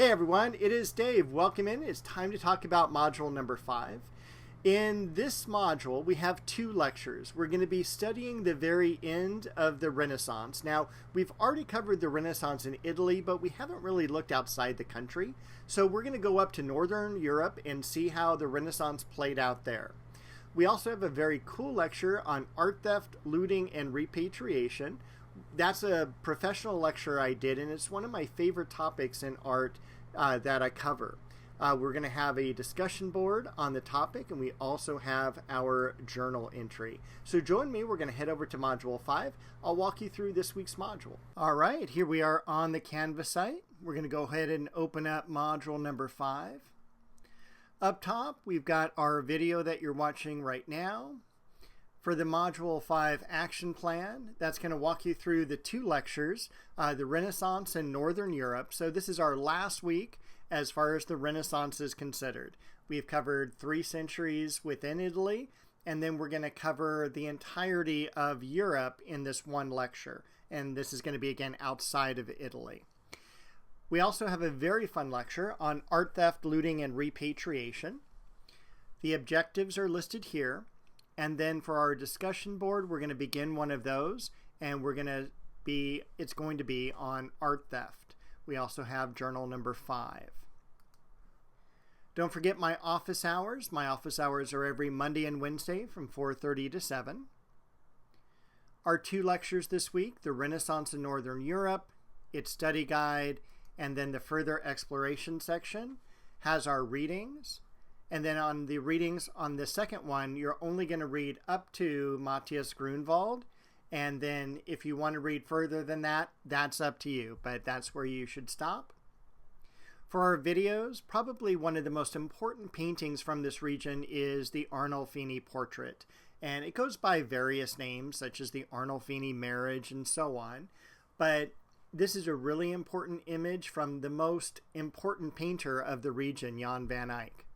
Hey everyone, it is Dave. Welcome in. It's time to talk about module number 5. In this module, we have 2 lectures. We're going to be studying the very end of the Renaissance. Now, we've already covered the Renaissance in Italy, but we haven't really looked outside the country. So we're going to go up to Northern Europe and see how the Renaissance played out there. We also have a very cool lecture on art theft, looting, and repatriation. That's a professional lecture I did, and it's one of my favorite topics in art that I cover. We're going to have a discussion board on the topic, and we also have our journal entry. So join me. We're going to head over to Module 5. I'll walk you through this week's module. All right, here we are on the Canvas site. We're going to go ahead and open up Module number 5. Up top, we've got our video that you're watching right now. For the Module 5 action plan, that's going to walk you through the 2 lectures, the Renaissance in Northern Europe. So this is our last week as far as the Renaissance is considered. We've covered 3 centuries within Italy, and then we're going to cover the entirety of Europe in this one lecture. And this is going to be, again, outside of Italy. We also have a very fun lecture on art theft, looting, and repatriation. The objectives are listed here. And then for our discussion board, we're going to begin one of those, and it's going to be on art theft. We also have journal number 5. Don't forget my office hours. My office hours are every Monday and Wednesday from 4:30 to 7. Our 2 lectures this week, the Renaissance in Northern Europe, its study guide, and then the further exploration section has our readings. And then on the readings on the second one, you're only going to read up to Matthias Grunwald. And then if you want to read further than that, that's up to you. But that's where you should stop. For our videos, probably one of the most important paintings from this region is the Arnolfini portrait. And it goes by various names, such as the Arnolfini marriage and so on. But this is a really important image from the most important painter of the region, Jan van Eyck.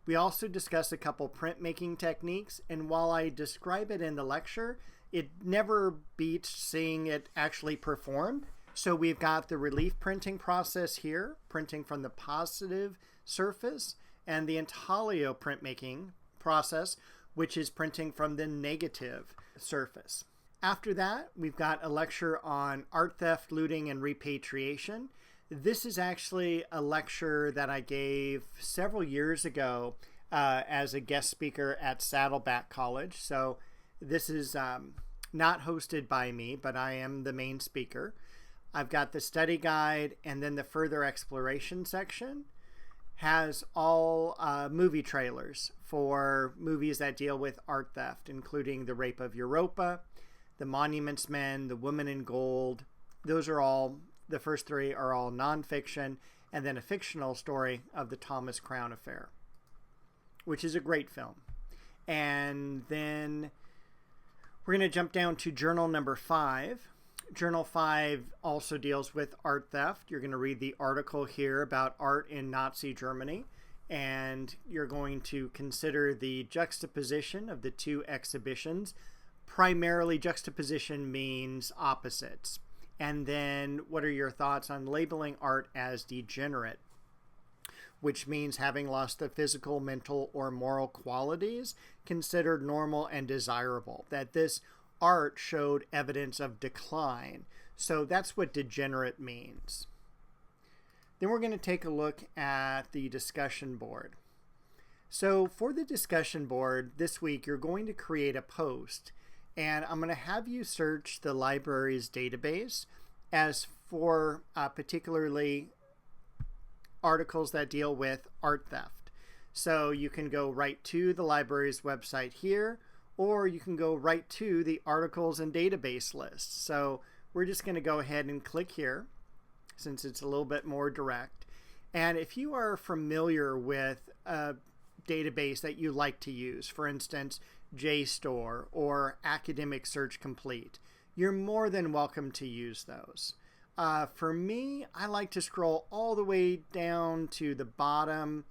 We also discuss a couple printmaking techniques, and while I describe it in the lecture, it never beats seeing it actually performed. So we've got the relief printing process here, printing from the positive surface, and the intaglio printmaking process, which is printing from the negative surface. After that, we've got a lecture on art theft, looting, and repatriation. This is actually a lecture that I gave several years ago as a guest speaker at Saddleback College. So this is not hosted by me, but I am the main speaker. I've got the study guide, and then the further exploration section has all movie trailers for movies that deal with art theft, including The Rape of Europa, The Monuments Men, The Woman in Gold. Those are all, the first 3 are all nonfiction, and then a fictional story of the Thomas Crown Affair, which is a great film. And then we're going to jump down to journal number 5. Journal 5 also deals with art theft. You're going to read the article here about art in Nazi Germany, and you're going to consider the juxtaposition of the 2 exhibitions. Primarily, juxtaposition means opposites. And then what are your thoughts on labeling art as degenerate, which means having lost the physical, mental, or moral qualities considered normal and desirable, that this art showed evidence of decline. So that's what degenerate means. Then we're going to take a look at the discussion board. So for the discussion board this week, you're going to create a post, and I'm going to have you search the library's database as for particularly articles that deal with art theft. So you can go right to the library's website here, or you can go right to the articles and database list. So we're just going to go ahead and click here, since it's a little bit more direct. And if you are familiar with a database that you like to use, for instance, JSTOR or Academic Search Complete, you're more than welcome to use those. For me, I like to scroll all the way down to the bottom,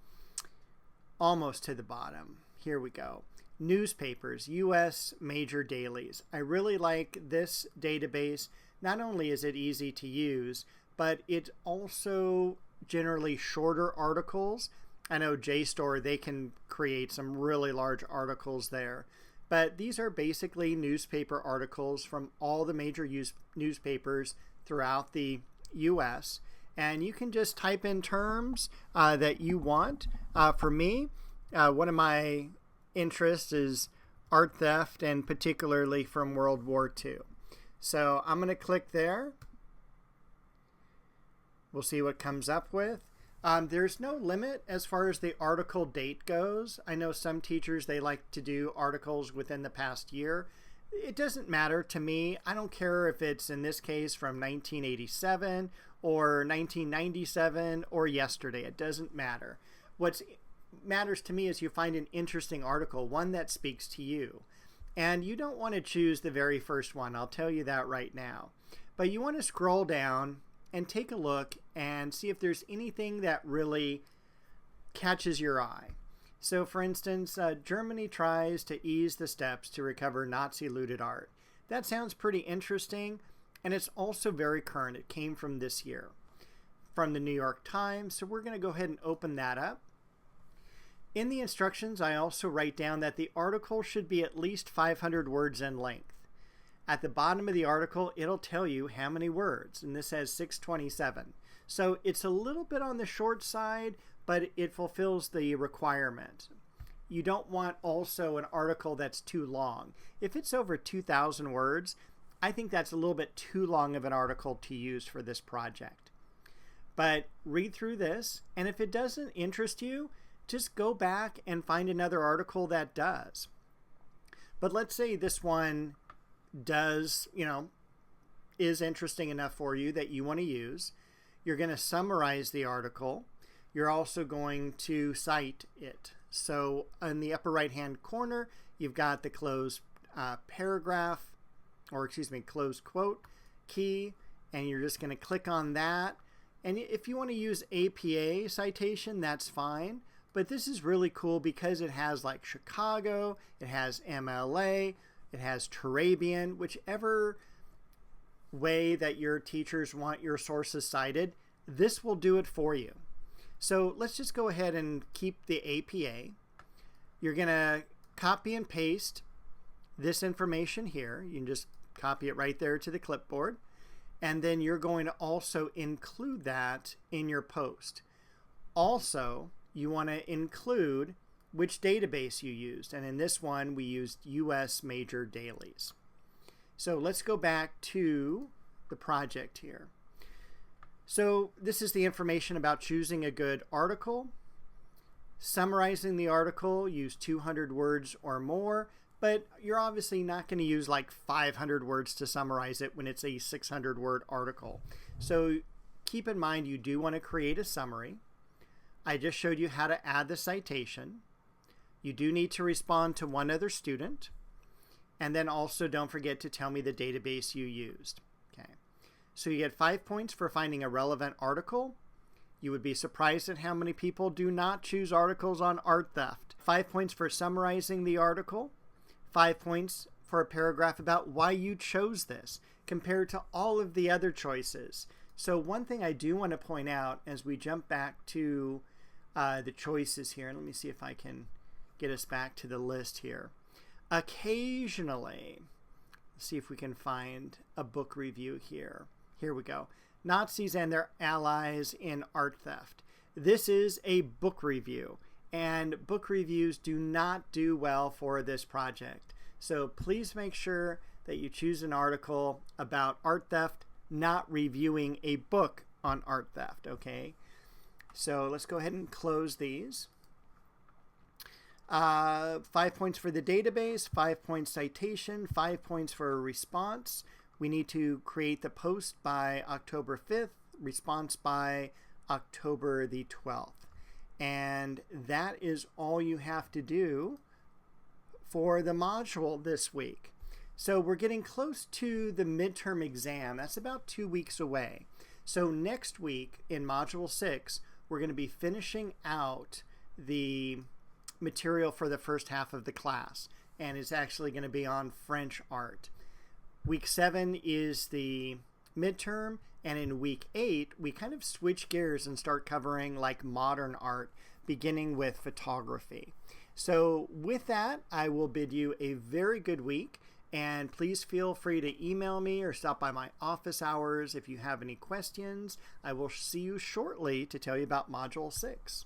almost to the bottom. Here we go. Newspapers, U.S. major dailies. I really like this database. Not only is it easy to use, but it's also generally shorter articles. I know JSTOR, they can create some really large articles there. But these are basically newspaper articles from all the major newspapers throughout the U.S. And you can just type in terms that you want. For me, one of my interests is art theft, and particularly from World War II. So I'm going to click there. We'll see what comes up with. There's no limit as far as the article date goes. I know some teachers, they like to do articles within the past year. It doesn't matter to me. I don't care if it's, in this case, from 1987 or 1997 or yesterday. It doesn't matter. What matters to me is you find an interesting article, one that speaks to you. And you don't want to choose the very first one. I'll tell you that right now. But you want to scroll down and take a look and see if there's anything that really catches your eye. So for instance, Germany tries to ease the steps to recover Nazi-looted art. That sounds pretty interesting, and it's also very current. It came from this year, from the New York Times. So we're going to go ahead and open that up. In the instructions, I also write down that the article should be at least 500 words in length. At the bottom of the article, it'll tell you how many words, and this has 627. So it's a little bit on the short side, but it fulfills the requirement. You don't want also an article that's too long. If it's over 2,000 words, I think that's a little bit too long of an article to use for this project. But read through this, and if it doesn't interest you, just go back and find another article that does. But let's say this one does, is interesting enough for you that you want to use. You're going to summarize the article. You're also going to cite it. So in the upper right hand corner, you've got the closed closed quote key, and you're just going to click on that. And if you want to use APA citation, that's fine. But this is really cool because it has like Chicago, it has MLA, it has Turabian, whichever way that your teachers want your sources cited, this will do it for you. So let's just go ahead and keep the APA. You're going to copy and paste this information here. You can just copy it right there to the clipboard. And then you're going to also include that in your post. Also, you want to include which database you used. And in this one, we used US Major Dailies. So let's go back to the project here. So this is the information about choosing a good article. Summarizing the article, use 200 words or more, but you're obviously not going to use like 500 words to summarize it when it's a 600-word article. So keep in mind you do want to create a summary. I just showed you how to add the citation. You do need to respond to one other student. And then also don't forget to tell me the database you used. Okay. So you get 5 points for finding a relevant article. You would be surprised at how many people do not choose articles on art theft. 5 points for summarizing the article. 5 points for a paragraph about why you chose this compared to all of the other choices. So one thing I do want to point out as we jump back to the choices here, and let me see if I can get us back to the list here. Occasionally, let's see if we can find a book review here. Here we go. Nazis and their allies in art theft. This is a book review, and book reviews do not do well for this project. So please make sure that you choose an article about art theft, not reviewing a book on art theft, okay? So let's go ahead and close these. 5 points for the database, 5 points citation, 5 points for a response. We need to create the post by October 5th, response by October the 12th. And that is all you have to do for the module this week. So we're getting close to the midterm exam. That's about 2 weeks away. So next week in Module 6, we're going to be finishing out the material for the first half of the class, and it's actually going to be on French art. Week 7 is the midterm, And in week 8, we kind of switch gears and start covering like modern art, beginning with photography. So with that, I will bid you a very good week. And please feel free to email me or stop by my office hours if you have any questions. I will see you shortly to tell you about Module 6.